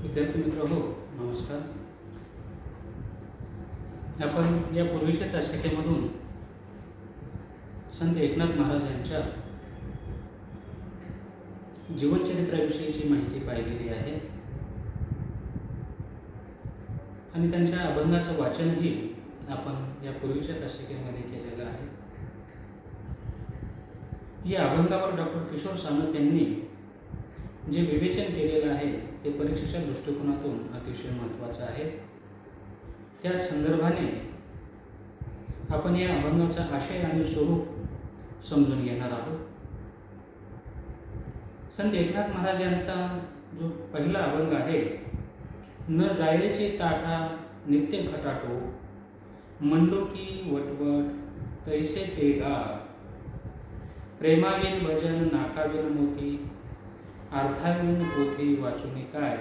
विद्यार्थी मित्र हो, नमस्कार. आपण या पूर्वीच्या शाखेमधून संत एकनाथ महाराज यांच्या जीवनचरित्राविषयीची माहिती पाहिलेली आहे आणि त्यांच्या अभंगाचं वाचनही आपण या पूर्वीच्या शाखेमध्ये केलेलं आहे. या अभंगावर डॉक्टर किशोर सानप यांनी जे विवेचन केलेलं आहे ते परीक्षेच्या दृष्टिकोनातून अतिशय महत्त्वाचं आहे. त्याच संदर्भाने आपण या अभंगाचा आशय आणि स्वरूप समजून घेणार आहोत. संत एकनाथ महाराज यांचा जो पहिला अभंग आहे, न जायची ताठा नित्य खटाटो, मंडोकी वटवट तैसे ते गा, प्रेमाविन भजन नाकाविन मोती, अर्थाविन पोथी वाचुनी काय,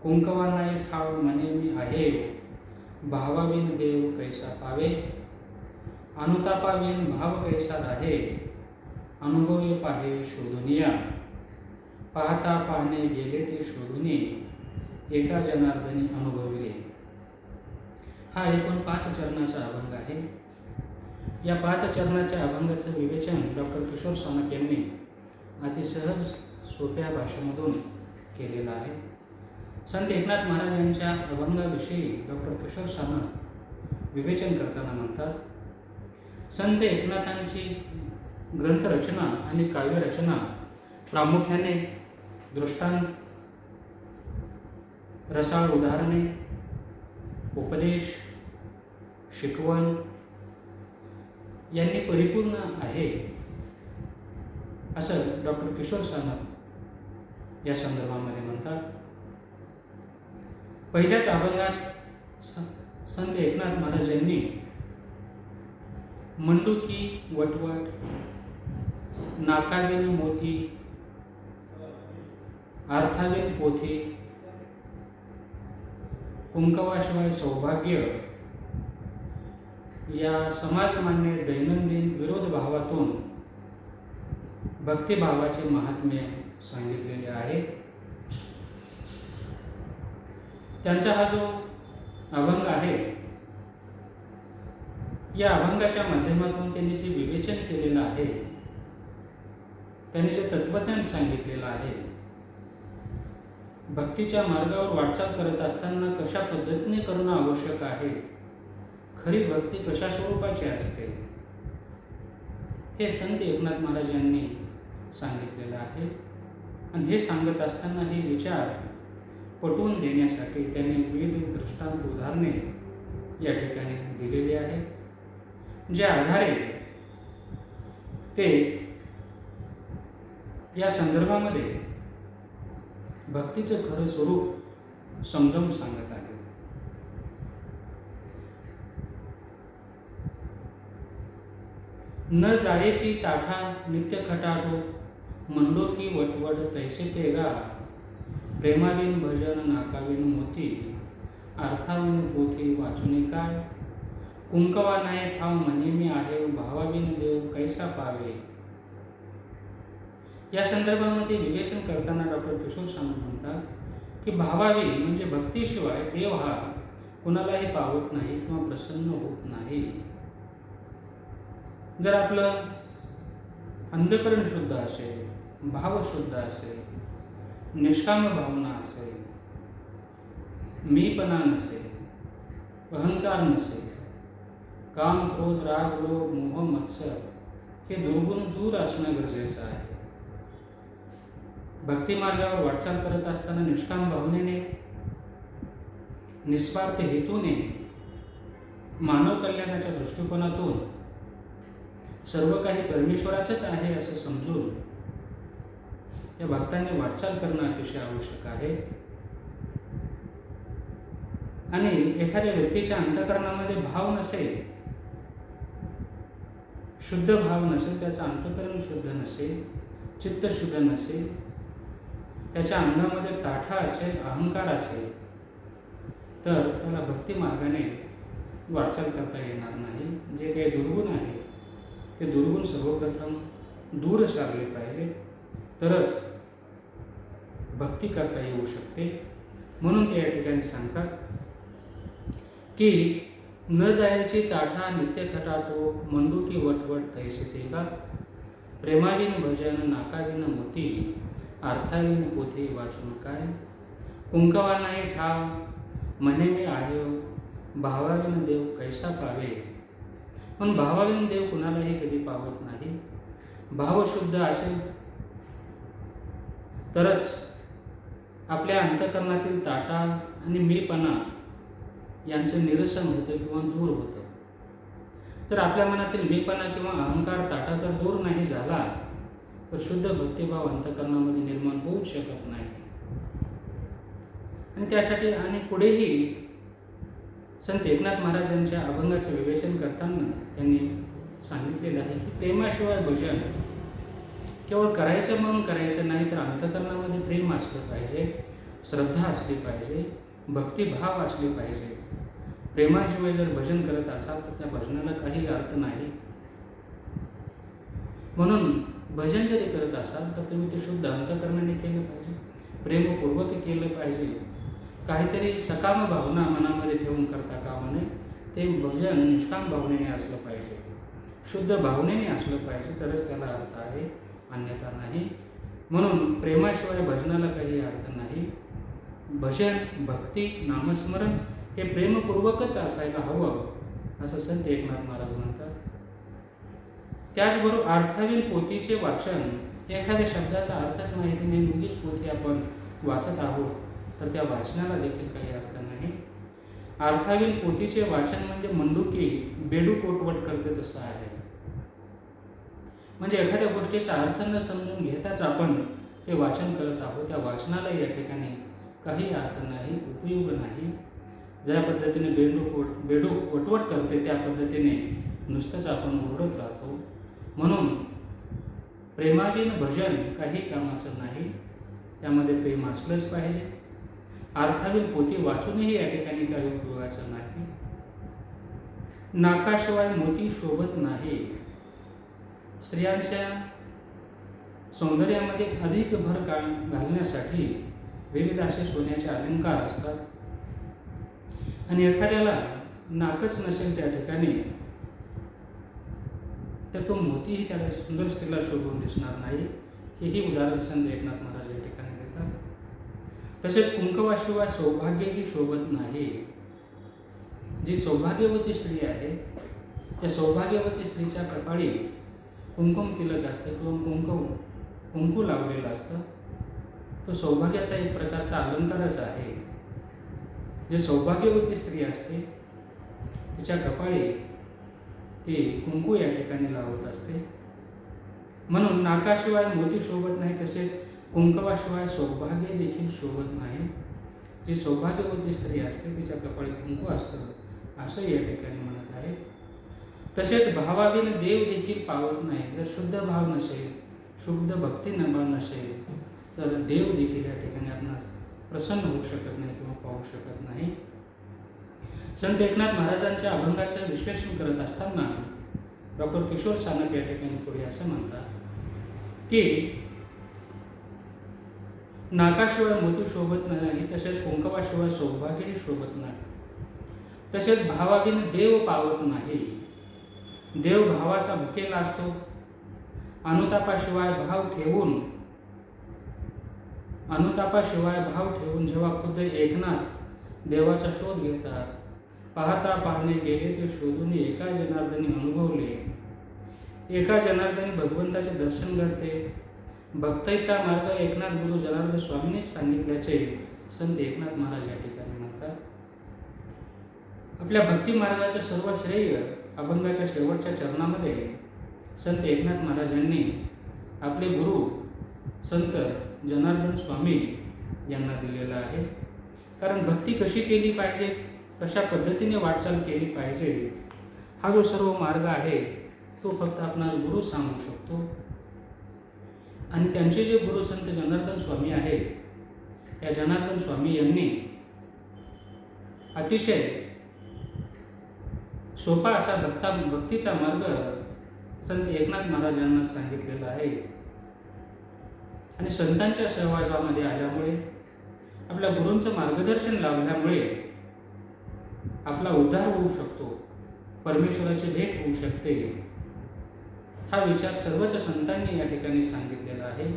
कुंकवा नाही ठाव म्हणे मी आहे, भावाविन देव कैसा पावे, अनुतापाविन भाव कैसा राहे, अनुभवे पाहे शोधुनिया, पाहता पाहणे गेले ते शोधुनी, एका जनार्दनी अनुभविले. हा एकूण 5 चरणाचा अभंग आहे. या 5 चरणाच्या अभंगाचं विवेचन डॉक्टर किशोर सानप यांनी अति सहज सोप्या भाषेमधून केलेलं आहे. संत एकनाथ महाराज यांच्या अभंगाविषयी डॉक्टर किशोर सानप विवेचन करताना म्हणतात, संत एकनाथांची ग्रंथरचना आणि काव्यरचना प्रामुख्याने दृष्टांत, रसाळ उदाहरणे, उपदेश, शिकवण यांनी परिपूर्ण आहे असं डॉक्टर किशोर सानप या संदर्भामध्ये म्हणतात. पहिल्याच अभंगात संत एकनाथ महाराज यांनी मंडुकी वटवट, नाकाविन मोती, अर्थाविन पोथी, कुंकवाशिवाय सौभाग्य या समाजमान्य दैनंदिन विरोध भावातून भक्तिभावाचे महात्म्य सांगितलेले आहे. त्यांचा हा जो अभंग आहे, या अभंगाच्या माध्यमातून त्यांनी जे विवेचन केलेलं आहे, त्यांनी जे तत्वज्ञान सांगितलेलं आहे, भक्तीच्या मार्गावर वाटचाल करत असताना कशा पद्धतीने करणं आवश्यक आहे, खरी भक्ती कशा स्वरूपाची असते, हे संत एकनाथ महाराज यांनी सांगितलेलं आहे. आणि हे सांगत असताना हे विचार पटवून देण्यासाठी त्यांनी विविध दृष्टांत उदाहरणे या ठिकाणी दिलेली आहे, ज्या आधारे ते या संदर्भामध्ये भक्तीचं खरं स्वरूप समजावून सांगत आहे. न जायची ताठा नित्य खटाटो, मंडोकी वटवट तैसे ते गा, प्रेमाविन भजन नाकाविन मोती, अर्थाविन पोथी वाचुनी काय, कुंकवा नाही ठाव म्हणे मी आहे, भावाविन देव कैसा पावे. या संदर्भामध्ये विवेचन करताना डॉक्टर किशोर सानप म्हणतात की भावावी म्हणजे भक्तीशिवाय देव हा कुणालाही पावत नाही किंवा प्रसन्न होत नाही. जर आपलं अंधकरण शुद्ध असेल, भाव शुद्ध असेल, निष्काम भावना असेल, मीपणा नसेल, अहंकार नसेल, काम क्रोध राग लोभ मोह मत्सर हे दुर्गुण दूर असणं गरजेचं आहे. भक्ती मार्गावर वाटचाल करत असताना निष्काम भावनेने, निस्वार्थ हेतूने, मानव कल्याणाच्या दृष्टिकोनातून सर्व काही परमेश्वराचंच आहे असं समजून या भक्तांनी वाटचाल करणं अतिशय आवश्यक आहे. आणि एखाद्या व्यक्तीच्या अंतःकरणामध्ये भाव नसेल, शुद्ध भाव नसेल, त्याचं अंतःकरण शुद्ध नसेल, चित्त शुद्ध नसेल, त्याच्या अंगामध्ये ताठा असेल, अहंकार असेल, तर त्याला भक्ती मार्गाने वाटचाल करता येणार नाही. जे काही दुर्गुण आहे ते दुर्गुण सर्वप्रथम दूर सारले पाहिजे, तरच भक्ती करता येऊ शकते. म्हणून ते या ठिकाणी सांगतात की न जायची ताठा नित्य खटाटो मंडुकी वटवट तैसे तेगा प्रेमाविन भजन नाकाविन मोती अर्थाविन पोथी वाचून काय कुंकवा नाही ठाव म्हणे मी आहे भावाविन देव कैसा पावे. पण भावाविन देव कुणालाही कधी पावत नाही. भाव शुद्ध असेल तरच आपल्या अंतःकरणातील ताटा आणि मीपणा यांचं निरसन होतं किंवा दूर होतं. तर आपल्या मनातील मीपणा किंवा अहंकार ताटाचा दूर नाही झाला तर शुद्ध भक्तिभाव अंतःकरणामध्ये निर्माण होऊच शकत नाही. आणि त्यासाठी आणि पुढेही संत एकनाथ महाराजांच्या अभंगाचे विवेचन करताना त्यांनी सांगितलेलं आहे की प्रेमाशिवाय भजन केवळ करायचं म्हणून करायचं नाही, तर अंतःकरणामध्ये प्रेम असलं पाहिजे, श्रद्धा असली पाहिजे, भक्तिभाव असली पाहिजे. प्रेमाशिवाय जर भजन करत असाल तर त्या भजनाला काही अर्थ नाही. म्हणून भजन जरी करत असाल तर तुम्ही ते शुद्ध अंतःकरणाने केलं पाहिजे, प्रेमपूर्वक केलं पाहिजे. काहीतरी सकाम भावना मनामध्ये ठेवून करता कामा नये. ते भजन निष्काम भावनेने असलं पाहिजे, शुद्ध भावनेने असलं पाहिजे, तरच त्याला अर्थ आहे, अन्यथा नाही. म्हणून प्रेमाशिवाय भजनाला काही अर्थ नाही. भजन, भक्ती, नामस्मरण हे प्रेमपूर्वकच असायला हवं असं संत एकनाथ महाराज म्हणतात. त्याचबरोबर अर्थाविन पोथीचे वाचन, एखाद्या शब्दाचा अर्थच माहिती नाही, मुलीच पोथी आपण वाचत आहोत तर त्या वाचनाला देखील काही अर्थ नाही. अर्थाविन पोथीचे वाचन म्हणजे मंडुकी बेडूक वटवट करते तसं आहे. म्हणजे एखाद्या गोष्टीचा अर्थ न समजून घेताच आपण ते वाचन करत आहोत, त्या वाचनाला या ठिकाणी काही अर्थ नाही, उपयोग नाही. ज्या पद्धतीने बेडूक वटवट करते त्या पद्धतीने नुसतंच आपण ओरडत राहतो. म्हणून प्रेमाविन भजन काही कामाचं नाही, त्यामध्ये प्रेम असलंच पाहिजे. अर्थाविन पोथी वाचूनही या ठिकाणी काही उपयोगाचं नाही. नाकाशिवाय मोती शोभत नाही. स्त्रियांच्या सौंदर्यामध्ये अधिक भर घालण्यासाठी विविध असे सोन्याचे अलंकार असतात. आणि एखाद्याला नाकच नसेल त्या ठिकाणी तर तो मोतीही त्याला सुंदर स्त्रीला शोभून दिसणार नाही. हेही उदाहरण संत एकनाथ महाराज या ठिकाणी देतात. तसेच कुंकवाशिवाय सौभाग्यही शोभत नाही. जी सौभाग्यवती स्त्री आहे त्या सौभाग्यवती स्त्रीच्या कपाळी कुंकुम तिलक असतं किंवा कुंकू लावलेलं असतं. तो सौभाग्याचा एक प्रकारचा अलंकारच आहे. जे सौभाग्यवती स्त्री असते तिच्या कपाळी ती कुंकू या ठिकाणी लावत असते. म्हणून नाकाशिवाय मोती शोभत नाही, तसेच कुंकवाशिवाय सौभाग्य देखील शोभत नाही. जी सौभाग्यवती स्त्री असते तिच्या कपाळी कुंकू असतं असं या ठिकाणी म्हणत आहे. तसेच भावाविन देव देखील पावत नाही. जर शुद्ध भाव नसेल, शुद्ध भक्ती नसेल तर देव देखील या ठिकाणी आपणास प्रसन्न होऊ शकत नाही किंवा पाहू शकत नाही. संत एकनाथ महाराजांच्या अभंगाचं विश्लेषण करत असताना डॉक्टर किशोर सानप या ठिकाणी पुढे असं म्हणतात की नाकाशिवाय मोती शोभत नाही, तसेच कुंकवाशिवाय सौभाग्यही शोभत नाही. तसेच भावाविन देव पावत नाही. देव भावाचा भुकेला असतो. अनुतापाशिवाय भाव ठेवून जेव्हा खुद्द एकनाथ देवाचा शोध घेतात, पाहता पाहणे गेले ते शोधून एका जनार्दनी अनुभवले. एका जनार्दनी भगवंताचे दर्शन घडते. भक्तीचा मार्ग एकनाथ गुरु जनार्दन स्वामींनीच सांगितल्याचे संत एकनाथ महाराज या ठिकाणी म्हणतात. आपल्या भक्ती मार्गाचे सर्व श्रेय अभंगाच्या शेवटच्या चरणामध्ये संत एकनाथ महाराजांनी आपले गुरु संत जनार्दन स्वामी यांना दिलेला आहे. कारण भक्ती कशी केली पाहिजे, कशा पद्धतीने वाटचाल केली पाहिजे, हा जो सर्व मार्ग आहे तो फक्त आपणास गुरु सांगू शकतो. आणि त्यांचे जे गुरु संत जनार्दन स्वामी आहेत, या जनार्दन स्वामी यांनी अतिशय सोपा असा भक्तीचा मार्ग संत एकनाथ महाराजांना सांगितलेला आहे. आणि संतांच्या सहवासामध्ये आल्यामुळे आपल्या गुरूंचं मार्गदर्शन लाभल्यामुळे आपला उद्धार होऊ शकतो, परमेश्वराची भेट होऊ शकते. हा विचार सर्वच संतांनी या ठिकाणी सांगितलेला आहे.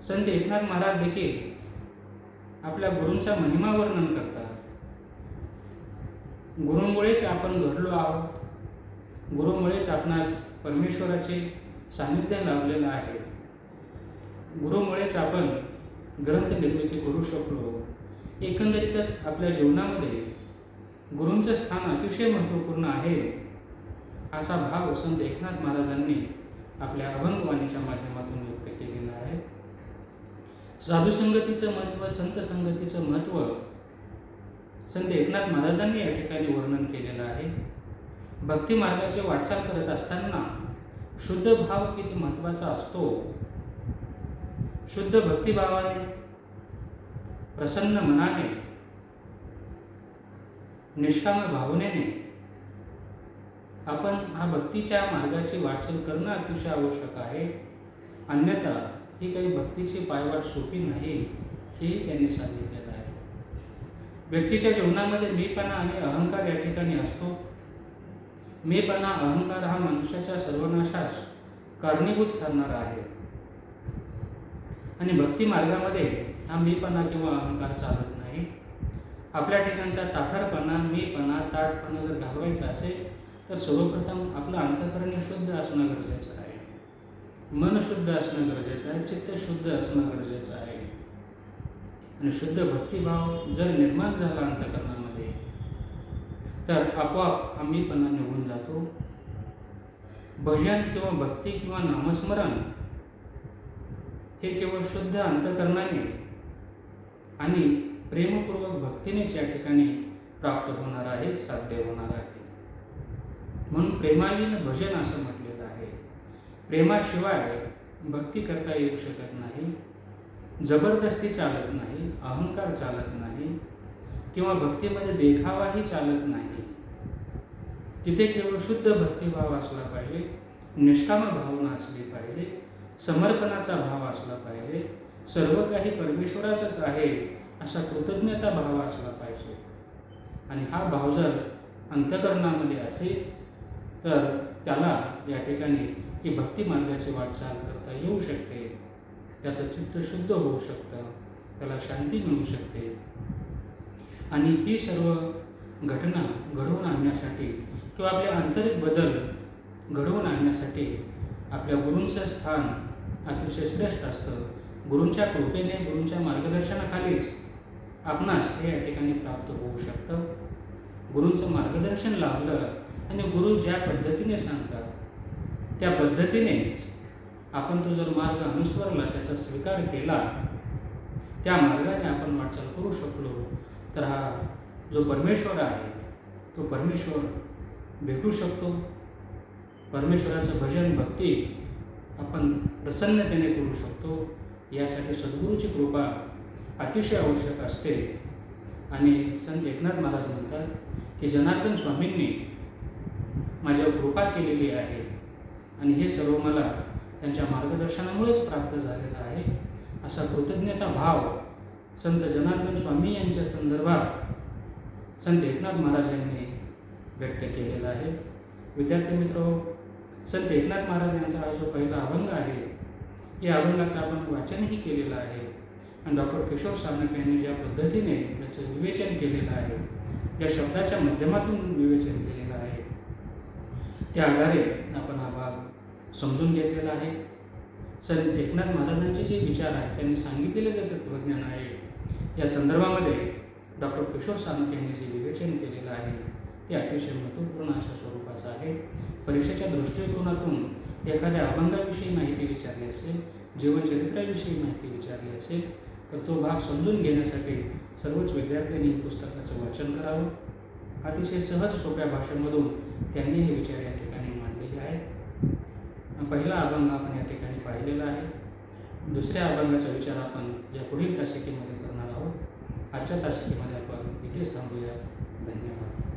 संत एकनाथ महाराज देखील आपल्या गुरूंचा महिमा वर्णन करतात. गुरूमुळेच आपण घडलो आहोत, गुरूमुळेच आपणास परमेश्वराचे सानिध्य लाभलेलं आहे, गुरूमुळेच आपण ग्रंथ निर्मिती करू शकलो. एकंदरीतच आपल्या जीवनामध्ये गुरूंचं स्थान अतिशय महत्त्वपूर्ण आहे, असा भाव संत एकनाथ महाराजांनी आपल्या अभंगवाणीच्या माध्यमातून व्यक्त केलेला आहे. साधू संगतीचं महत्त्व, संत संगतीचं महत्त्व संत एकनाथ महाराजांनी या ठिकाणी वर्णन केलेलं आहे. भक्ती मार्गाची वाटचाल करत असताना शुद्ध भाव किती महत्त्वाचा असतो. शुद्ध भक्तिभावाने, प्रसन्न मनाने, निष्काम भावनेने आपण हा भक्तीच्या मार्गाची वाटचाल करणं अतिशय आवश्यक आहे. अन्यथा ही काही भक्तीची पायवाट सोपी नाही, हेही त्यांनी सांगितलेलं आहे. व्यक्तीच्या जीवनामध्ये मीपणा आणि अहंकार या ठिकाणी असतो. मीपणा, अहंकार हा मनुष्याच्या सर्वनाशास कारणीभूत ठरणारा आहे. आणि भक्ती मार्गामध्ये हा मीपणा किंवा अहंकार चालत नाही. आपल्या ठिकाणचा ताठरपणा, मीपणा, ताठपणा जर घालवायचा असेल तर सर्वप्रथम आपलं अंतःकरण शुद्ध असणं गरजेचं आहे, मन शुद्ध असणं गरजेचं आहे, चित्त शुद्ध असणं गरजेचं आहे. आणि शुद्ध भक्तिभाव जर निर्माण झाला अंतःकरणामध्ये तर आपोआप हा मीपणा निघून जातो. भजन किंवा भक्ती किंवा नामस्मरण हे केवळ शुद्ध अंतःकरणाने आणि प्रेमपूर्वक भक्तीनेच या ठिकाणी प्राप्त होणार आहे, साध्य होणार आहे. म्हणून प्रेमाविन भजन असं म्हटलेलं आहे. प्रेमाशिवाय भक्ती करता येऊ शकत नाही. जबरदस्ती चालत नाही, अहंकार चालत नाही किंवा भक्तीमध्ये देखावाही चालत नाही. तिथे केवळ शुद्ध भक्तिभाव असला पाहिजे, निष्काम भावना असली पाहिजे, समर्पणाचा भाव असला पाहिजे, सर्व काही परमेश्वराचंच आहे असा कृतज्ञता भाव असला पाहिजे. आणि हा भाव जर अंतःकरणामध्ये असेल तर त्याला या ठिकाणी ही भक्ती मार्गाची वाटचाल करता येऊ शकते. त्याचं चित्त शुद्ध होऊ शकतं, त्याला शांती मिळू शकते. आणि ही सर्व घटना घडवून आणण्यासाठी किंवा आपले आंतरिक बदल घडवून आणण्यासाठी आपल्या गुरूंचं स्थान अतिशय श्रेष्ठ असतं. गुरूंच्या कृपेने, गुरूंच्या मार्गदर्शनाखालीच आपणास हे या ठिकाणी प्राप्त होऊ शकतं. गुरूंचं मार्गदर्शन लाभलं आणि गुरु ज्या पद्धतीने सांगतात त्या पद्धतीनेच आपण तो जर मार्ग अनुसरला, त्याचा स्वीकार केला, त्या मार्गाने आपण वाटचाल करू शकलो तर हा जो परमेश्वर आहे तो परमेश्वर भेटू शकतो. परमेश्वराचं भजन, भक्ती आपण प्रसन्नतेने करू शकतो. यासाठी सद्गुरूची कृपा अतिशय आवश्यक असते. आणि संत एकनाथ महाराज म्हणतात की जनार्दन स्वामींनी माझ्यावर कृपा केलेली आहे आणि हे सर्व मला त्यांच्या मार्गदर्शनामुळेच प्राप्त झालेला आहे, असा कृतज्ञता भाव संत जनार्दन स्वामी यांच्या संदर्भात संत एकनाथ महाराज यांनी व्यक्त केलेला आहे. विद्यार्थी मित्र, संत एकनाथ महाराज यांचा हा जो पहिला अभंग आहे या अभंगाचं आपण वाचनही केलेलं आहे. आणि डॉक्टर किशोर सानप यांनी ज्या पद्धतीने याचं विवेचन केलेलं आहे, या शब्दाच्या माध्यमातून विवेचन केलेलं आहे, त्या आधारे आपण हा भाग समजून घेतलेला आहे. संत एकनाथ महाराजांचे जे विचार आहेत, त्यांनी सांगितलेले जे तत्त्वज्ञान आहे, या संदर्भामध्ये डॉक्टर किशोर सानप यांनी जे विवेचन केलेलं आहे ते अतिशय महत्त्वपूर्ण अशा स्वरूपाचं आहे. परीक्षेच्या दृष्टिकोनातून एखाद्या अभंगाविषयी माहिती विचारली असेल, जीवनचरित्राविषयी माहिती विचारली असेल तर तो भाग समजून घेण्यासाठी सर्वच विद्यार्थ्यांनी पुस्तकाचं वाचन करावं. अतिशय सहज सोप्या भाषेमधून त्यांनी हे विचार या ठिकाणी मांडलेले आहेत. पहिला अभंग आपण या ठिकाणी पाहिलेला आहे. दुसऱ्या अभंगाचा विचार आपण या पुढील तासिकेमध्ये करणार आहोत. आजच्या तासिकेमध्ये आपण इथेच थांबूया. धन्यवाद.